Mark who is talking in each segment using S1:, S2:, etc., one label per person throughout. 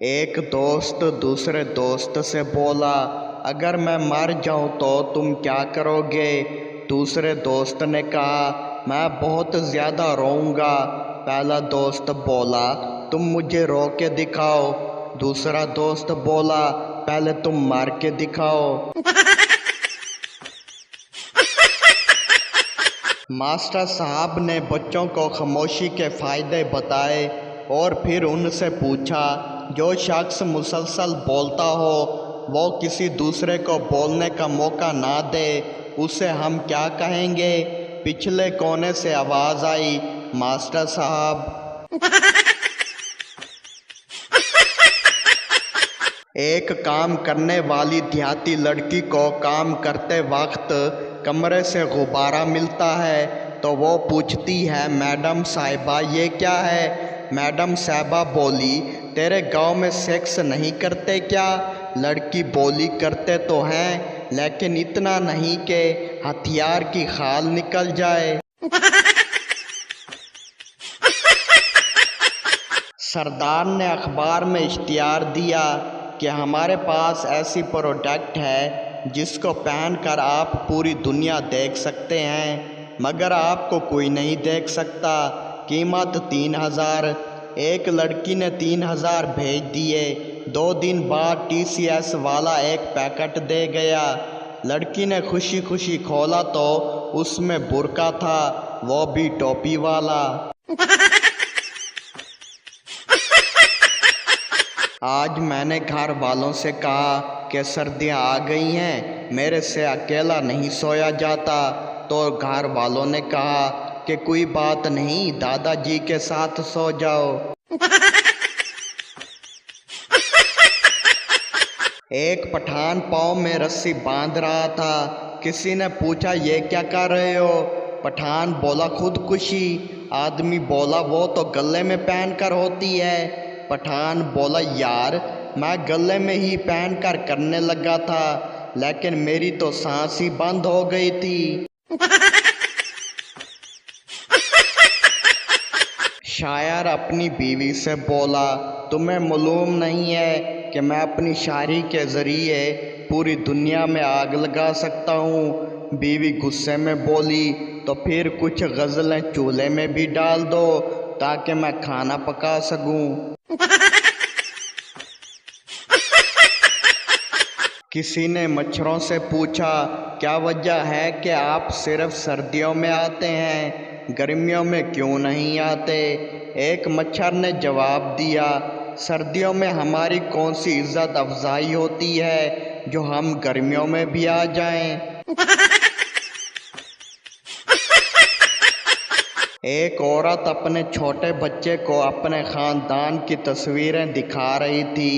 S1: ایک دوست دوسرے دوست سے بولا، اگر میں مر جاؤں تو تم کیا کرو گے؟ دوسرے دوست نے کہا، میں بہت زیادہ روؤں گا۔ پہلا دوست بولا، تم مجھے رو کے دکھاؤ۔ دوسرا دوست بولا، پہلے تم مر کے دکھاؤ۔ ماسٹر صاحب نے بچوں کو خاموشی کے فائدے بتائے اور پھر ان سے پوچھا، جو شخص مسلسل بولتا ہو وہ کسی دوسرے کو بولنے کا موقع نہ دے، اسے ہم کیا کہیں گے؟ پچھلے کونے سے آواز آئی، ماسٹر صاحب۔ ایک کام کرنے والی دیہاتی لڑکی کو کام کرتے وقت کمرے سے غبارہ ملتا ہے تو وہ پوچھتی ہے، میڈم صاحبہ یہ کیا ہے؟ میڈم صاحبہ بولی، تیرے گاؤں میں سیکس نہیں کرتے کیا؟ لڑکی بولی، کرتے تو ہیں لیکن اتنا نہیں کہ ہتھیار کی کھال نکل جائے۔ سردار نے اخبار میں اشتہار دیا کہ ہمارے پاس ایسی پروڈکٹ ہے جس کو پہن کر آپ پوری دنیا دیکھ سکتے ہیں مگر آپ کو کوئی نہیں دیکھ سکتا، قیمت 3000۔ ایک لڑکی نے 3000 بھیج دیے۔ 2 دن بعد TCS والا ایک پیکٹ دے گیا۔ لڑکی نے خوشی خوشی کھولا تو اس میں برقع تھا، وہ بھی ٹوپی والا۔ آج میں نے گھر والوں سے کہا کہ سردیاں آ گئی ہیں، میرے سے اکیلا نہیں سویا جاتا، تو گھر والوں نے کہا کہ کوئی بات نہیں، دادا جی کے ساتھ سو جاؤ۔ ایک پٹھان پاؤں میں رسی باندھ رہا تھا، کسی نے پوچھا، یہ کیا کر رہے ہو؟ پٹھان بولا، خودکشی۔ آدمی بولا، وہ تو گلے میں پہن کر ہوتی ہے۔ پٹھان بولا، یار میں گلے میں ہی پہن کر کرنے لگا تھا لیکن میری تو سانس ہی بند ہو گئی تھی۔ شاعر اپنی بیوی سے بولا، تمہیں معلوم نہیں ہے کہ میں اپنی شاعری کے ذریعے پوری دنیا میں آگ لگا سکتا ہوں۔ بیوی غصے میں بولی، تو پھر کچھ غزلیں چولہے میں بھی ڈال دو تاکہ میں کھانا پکا سکوں۔ کسی نے مچھروں سے پوچھا، کیا وجہ ہے کہ آپ صرف سردیوں میں آتے ہیں، گرمیوں میں کیوں نہیں آتے؟ ایک مچھر نے جواب دیا، سردیوں میں ہماری کون سی عزت افزائی ہوتی ہے جو ہم گرمیوں میں بھی آ جائیں۔ ایک عورت اپنے چھوٹے بچے کو اپنے خاندان کی تصویریں دکھا رہی تھی۔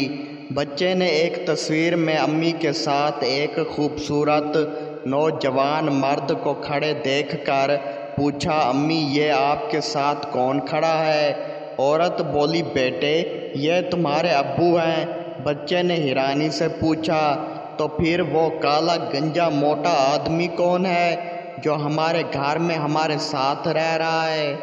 S1: بچے نے ایک تصویر میں امی کے ساتھ ایک خوبصورت نوجوان مرد کو کھڑے دیکھ کر پوچھا، امی یہ آپ کے ساتھ کون کھڑا ہے؟ عورت بولی، بیٹے یہ تمہارے ابو ہیں۔ بچے نے حیرانی سے پوچھا، تو پھر وہ کالا گنجا موٹا آدمی کون ہے جو ہمارے گھر میں ہمارے ساتھ رہ رہا ہے؟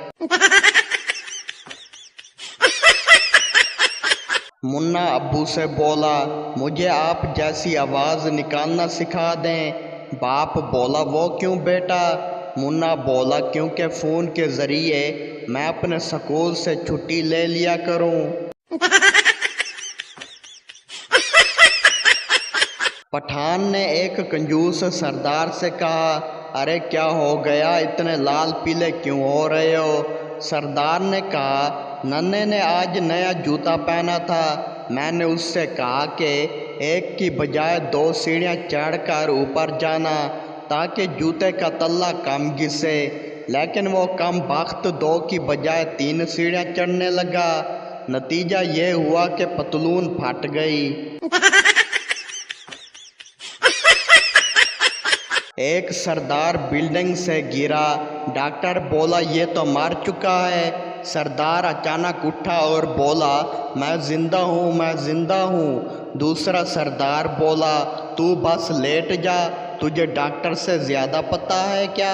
S1: منا ابو سے بولا، مجھے آپ جیسی آواز نکالنا سکھا دیں۔ باپ بولا، وہ کیوں بیٹا؟ منا بولا، کیونکہ فون کے ذریعے میں اپنے سکول سے چھٹی لے لیا کروں۔ پٹھان نے ایک کنجوس سردار سے کہا، ارے کیا ہو گیا، اتنے لال پیلے کیوں ہو رہے ہو؟ سردار نے کہا، ننے نے آج نیا جوتا پہنا تھا، میں نے اس سے کہا کہ ایک کی بجائے 2 سیڑھیاں چڑھ کر اوپر جانا تاکہ جوتے کا تلہ کم گھسے، لیکن وہ کم بخت 2 کی بجائے 3 سیڑھیاں چڑھنے لگا، نتیجہ یہ ہوا کہ پتلون پھٹ گئی۔ ایک سردار بلڈنگ سے گرا، ڈاکٹر بولا یہ تو مر چکا ہے۔ سردار اچانک اٹھا اور بولا، میں زندہ ہوں، میں زندہ ہوں۔ دوسرا سردار بولا، تو بس لیٹ جا، تجھے ڈاکٹر سے زیادہ پتہ ہے کیا؟